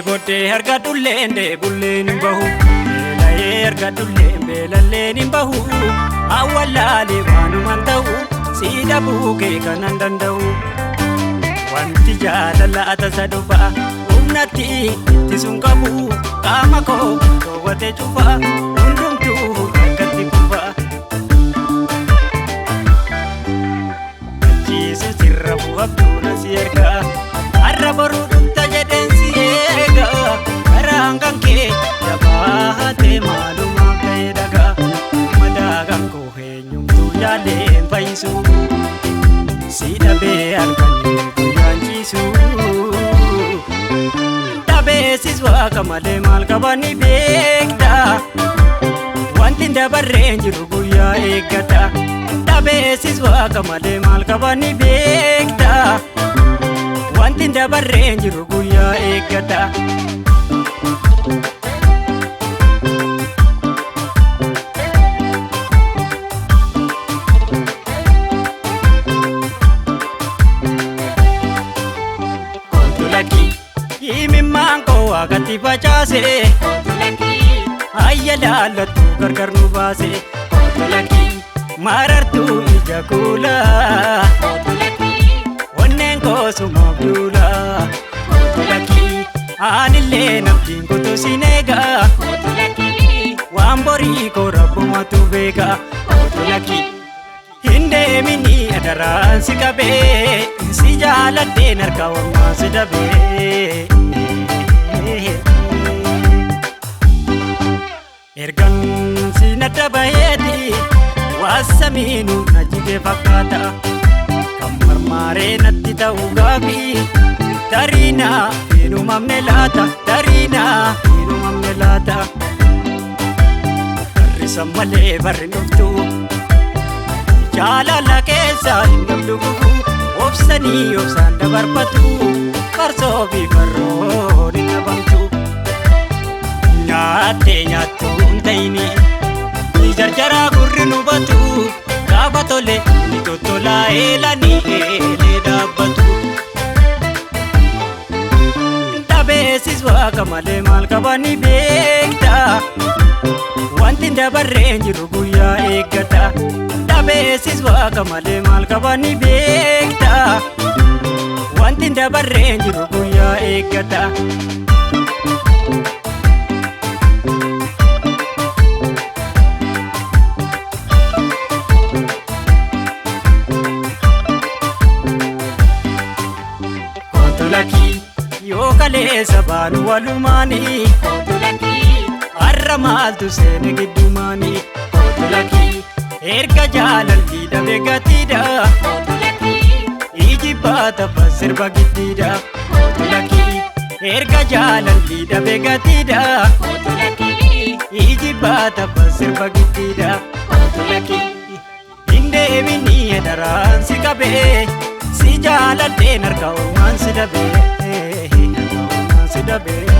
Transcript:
bote harga dullende bulleen bahu beelaye harga dulleen beelalleen bahu awwalaale waanuman ta'u siida buukee kanan danda'u wanti jaalala atasa dhufa humnatti itti sun qabu qaama koo dhoowwate cufa hundumtuu akkatti kufa achiisu sirra bu'abduuna si ergaa har'a boruu dhufta jedheen si eega karaan kan kee jabaatee maalumaaf ta'ee dhagaa madaagaan koo eenyumtuu jaalleen fayyisu si dhabee arganii guyyaan ciisu dhabeessis waaqa malee maal qabanii beekta wanti dabarreen jiru guyyaa eeggata dhabeessis waaqa malee maal qabanii beekta wanti dabarreen jiru guyyaa eeggata Koottuu lakkii himimmaan koo waaqatti facaase Koottuu lakkii hayya laallattuu gargar nu baase Koottuu lakkii marartuu ija kuulaa Koottuu lakkii onneen koo sumaaf duula Koottuu lakkii aanillee naftiin kutuu sin eegaa Koottuu lakkii waan borii koo rabbumatu beeka Koottuu lakkii hin deemini adaraan si qabee si jaaladheen harka ormaa si dhabee ergan si nadda baheeti waasamiinu na jige fakkaata kan marmaaree natti ta'u gaabii dariinaa hinumamne laata dariinaa hinumamne laata barrisan malee barri dhuftuu jaalala keessa hin dhabdu obsanii obsaan dabarfatu farsoo fi farroon hin dhabamtu nyaattee nyaattuu hin ta'ini ni jarjaraa gurri nu batu gaafa tole ni tottolaa eelanii eelee dhaabbatu dhabeessis waaqa malee maal qabanii beekta wanti dabarreen jiru guyyaa eeggata dhabeessis waaqa malee maal qabanii beekta wanti dabarreen jiru guyyaa eeggata Koottuu lakkii yoo kaleessa baanu walumaanii Koottuu lakkii har'a maaltu seene gidduumaanii Koottuu lakkii erga jaalalli dhabe gatiidha Koottuu lakkii iji baata sirba giddiidha Koottuu lakkii erga jaalalli dhabe gatiidha Koottuu lakkii iji baata sirba giddiidha Koottuu lakkii hin deemini adaraan si qabee si jaaladheen harka ormaan si dhabee harka ormaan si dhabee